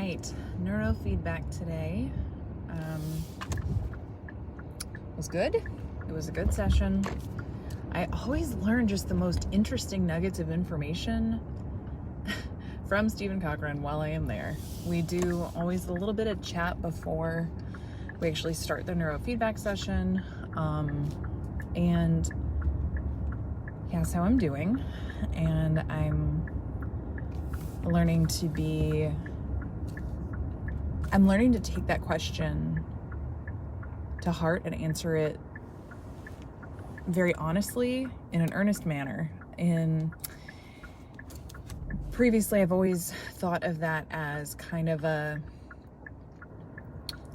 right, neurofeedback today was good. It was a good session. I always learn just the most interesting nuggets of information from Stephen Cochran while I am there. We do always a little bit of chat before we actually start the neurofeedback session, and he asks how I'm doing, and I'm learning to take that question to heart and answer it very honestly in an earnest manner. And previously I've always thought of that as kind of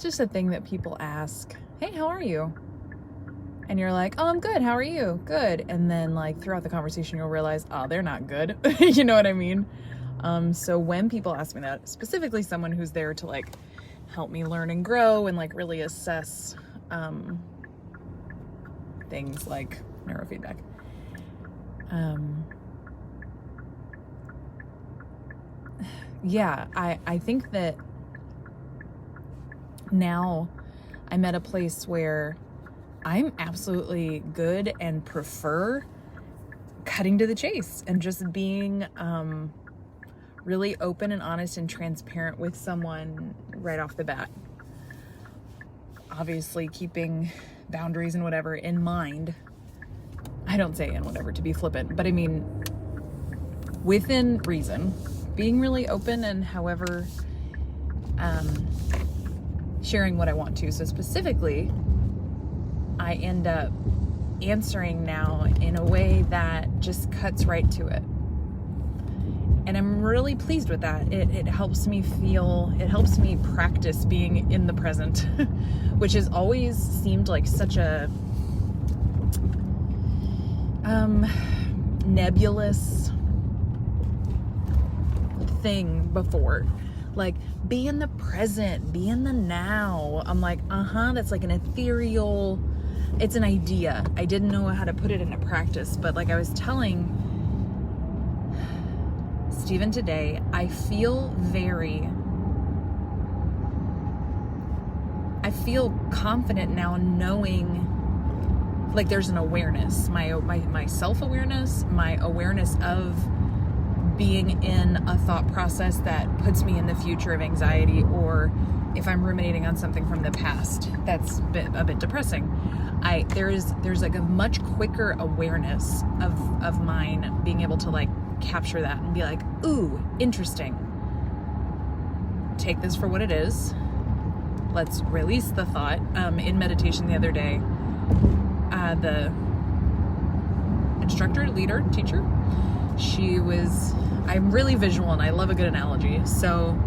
just a thing that people ask, hey, how are you? And you're like, oh, I'm good. How are you? Good. And then like throughout the conversation, you'll realize, oh, they're not good. You know what I mean? So when people ask me that, specifically someone who's there to like help me learn and grow and like really assess things like neurofeedback, I think that now I'm at a place where I'm absolutely good and prefer cutting to the chase and just being really open and honest and transparent with someone right off the bat. Obviously keeping boundaries and whatever in mind. I don't say in whatever to be flippant, but I mean within reason, being really open and however sharing what I want to. So specifically, I end up answering now in a way that just cuts right to it. And I'm really pleased with that. It helps me practice being in the present, which has always seemed like such a nebulous thing before. Like, be in the present, be in the now. I'm like, that's like an ethereal, it's an idea. I didn't know how to put it into practice, but like I was telling Stephen today, I feel confident now knowing like there's an awareness, my self-awareness, my awareness of being in a thought process that puts me in the future of anxiety, or if I'm ruminating on something from the past that's a bit depressing. There's like a much quicker awareness of mine being able to like capture that and be like, ooh, interesting. Take this for what it is. Let's release the thought. In meditation the other day, the instructor, leader, teacher, I'm really visual and I love a good analogy. So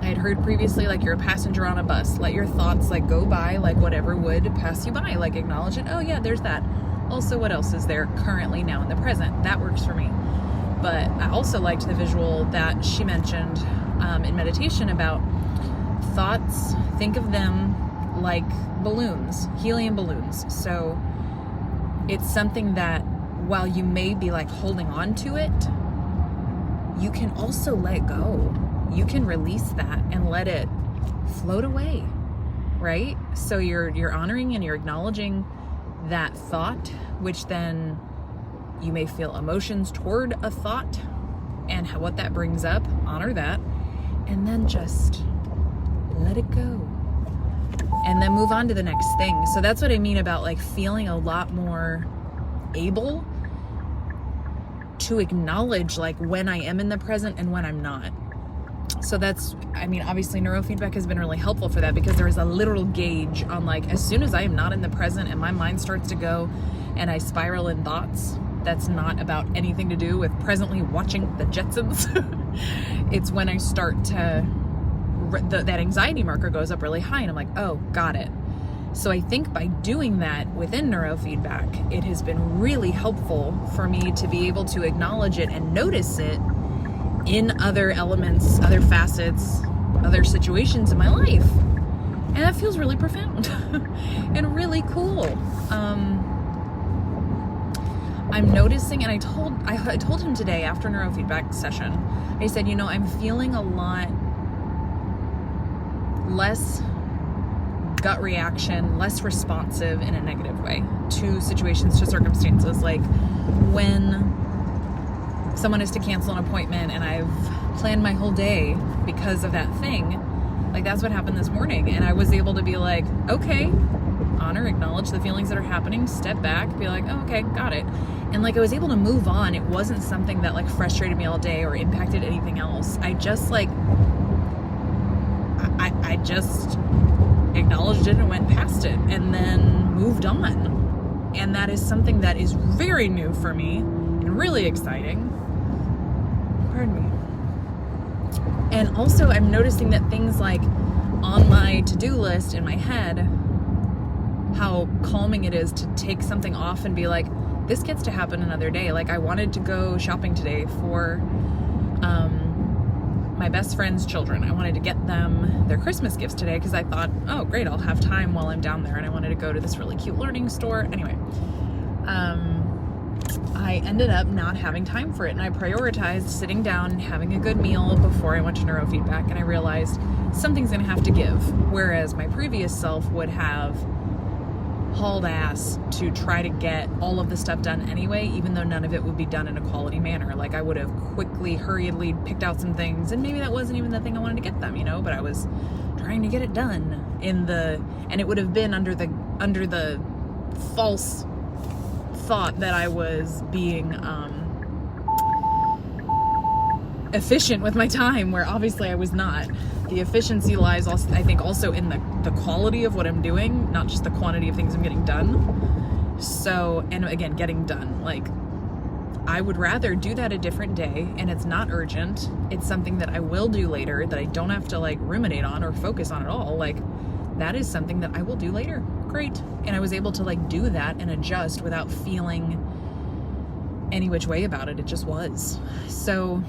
I had heard previously, like, you're a passenger on a bus. Let your thoughts like go by like whatever would pass you by. Like, acknowledge it. Oh yeah, there's that. Also, what else is there currently now in the present? That works for me. But I also liked the visual that she mentioned in meditation about thoughts. Think of them like balloons, helium balloons. So it's something that while you may be like holding on to it, you can also let go. You can release that and let it float away, right? So you're honoring and you're acknowledging that thought, which then you may feel emotions toward a thought and what that brings up, honor that, and then just let it go. And then move on to the next thing. So that's what I mean about like feeling a lot more able to acknowledge like when I am in the present and when I'm not. So obviously neurofeedback has been really helpful for that, because there is a literal gauge on like, as soon as I am not in the present and my mind starts to go and I spiral in thoughts, that's not about anything to do with presently watching the Jetsons. It's when I start to, that anxiety marker goes up really high and I'm like, oh, got it. So I think by doing that within neurofeedback, it has been really helpful for me to be able to acknowledge it and notice it in other elements, other facets, other situations in my life. And that feels really profound and really cool. I'm noticing, and I told him today after neurofeedback session, I said, I'm feeling a lot less gut reaction, less responsive in a negative way to situations, to circumstances. Like when someone is to cancel an appointment and I've planned my whole day because of that thing, like that's what happened this morning. And I was able to be like, okay, honor, acknowledge the feelings that are happening, step back, be like, oh, okay, got it. And like I was able to move on. It wasn't something that like frustrated me all day or impacted anything else. I just like, I just acknowledged it and went past it and then moved on. And that is something that is very new for me and really exciting. Pardon me. And also I'm noticing that things like on my to-do list in my head, how calming it is to take something off and be like, this gets to happen another day. Like I wanted to go shopping today for my best friend's children. I wanted to get them their Christmas gifts today because I thought, oh great, I'll have time while I'm down there. And I wanted to go to this really cute learning store. Anyway, I ended up not having time for it. And I prioritized sitting down and having a good meal before I went to neurofeedback. And I realized something's going to have to give. Whereas my previous self would have hauled ass to try to get all of the stuff done anyway, even though none of it would be done in a quality manner. Like I would have quickly, hurriedly picked out some things, and maybe that wasn't even the thing I wanted to get them, you know, but I was trying to get it done and it would have been under the false thought that I was being efficient with my time, where obviously I was not. The efficiency lies also, I think, also in the quality of what I'm doing, not just the quantity of things I'm getting done. So, and again, getting done. Like, I would rather do that a different day, and it's not urgent. It's something that I will do later that I don't have to like ruminate on or focus on at all. Like, that is something that I will do later. Great. And I was able to like do that and adjust without feeling any which way about it. It just was. So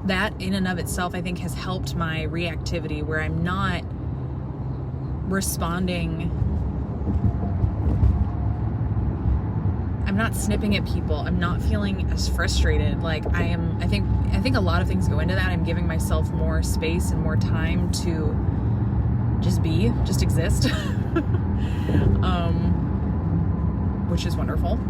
that in and of itself, I think, has helped my reactivity, where I'm not responding. I'm not snipping at people. I'm not feeling as frustrated. Like I am, I think a lot of things go into that. I'm giving myself more space and more time to just exist, which is wonderful.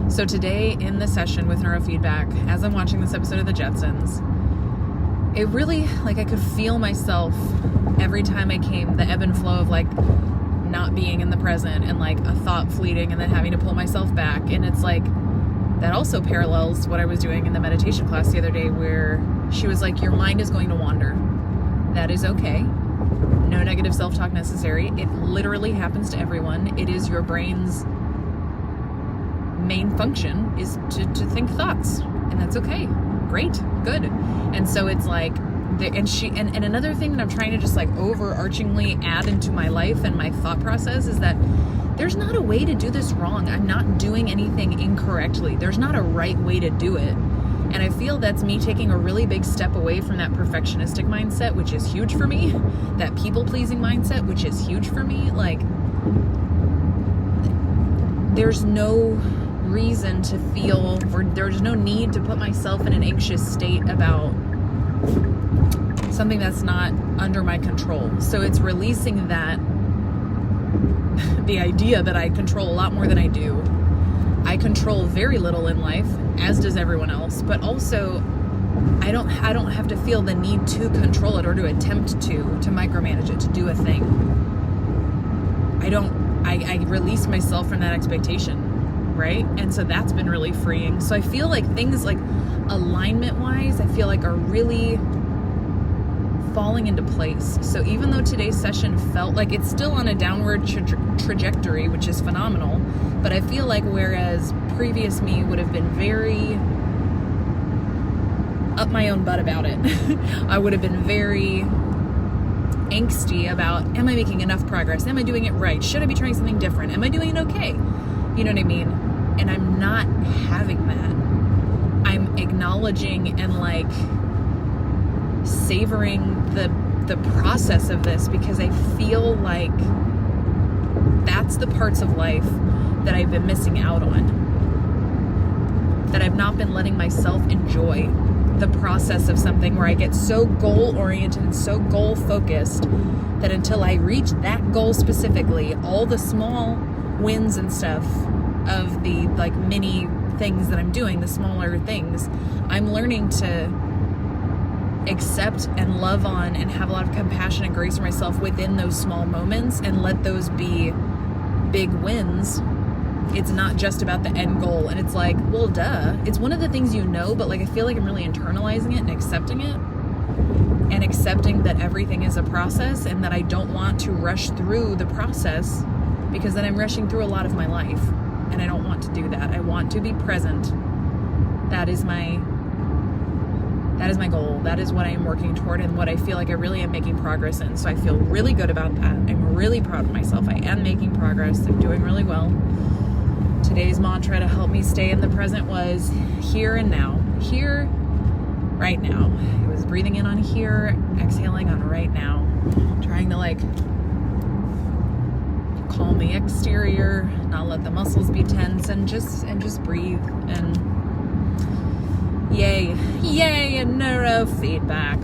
So today in the session with Neurofeedback, as I'm watching this episode of The Jetsons, it really, like, I could feel myself every time I came, the ebb and flow of like not being in the present and like a thought fleeting and then having to pull myself back. And it's like, that also parallels what I was doing in the meditation class the other day, where she was like, your mind is going to wander. That is okay. No negative self-talk necessary. It literally happens to everyone. It is your brain's main function is to think thoughts, and that's okay. Great, good. And so it's like, and another thing that I'm trying to just like overarchingly add into my life and my thought process is that there's not a way to do this wrong. I'm not doing anything incorrectly. There's not a right way to do it. And I feel that's me taking a really big step away from that perfectionistic mindset, which is huge for me, that people-pleasing mindset, which is huge for me. Like, there's no reason to feel, or there's no need to put myself in an anxious state about something that's not under my control. So it's releasing that, the idea that I control a lot more than I do. I control very little in life, as does everyone else, but also I don't have to feel the need to control it or to attempt to micromanage it, to do a thing. I release myself from that expectation, right? And so that's been really freeing. So I feel like things like alignment-wise, I feel like are really falling into place. So even though today's session felt like it's still on a downward trajectory, which is phenomenal, but I feel like whereas previous me would have been very up my own butt about it, I would have been very angsty about, am I making enough progress? Am I doing it right? Should I be trying something different? Am I doing it okay? You know what I mean? And I'm not having that. I'm acknowledging and like savoring the process of this, because I feel like that's the parts of life that I've been missing out on, that I've not been letting myself enjoy. the process of something where I get so goal oriented and so goal focused that until I reach that goal specifically, all the small wins and stuff of the like mini things that I'm doing, the smaller things, I'm learning to accept and love on and have a lot of compassion and grace for myself within those small moments and let those be big wins. It's not just about the end goal. And it's like, well, duh. It's one of the things but like I feel like I'm really internalizing it and accepting it, and accepting that everything is a process and that I don't want to rush through the process, because then I'm rushing through a lot of my life and I don't want to do that. I want to be present. That is my goal. That is what I am working toward and what I feel like I really am making progress in. So I feel really good about that. I'm really proud of myself. I am making progress. I'm doing really well. Today's mantra to help me stay in the present was here and now. Here, right now. It was breathing in on here, exhaling on right now. Trying to like calm the exterior, not let the muscles be tense, and just breathe. And yay, neurofeedback.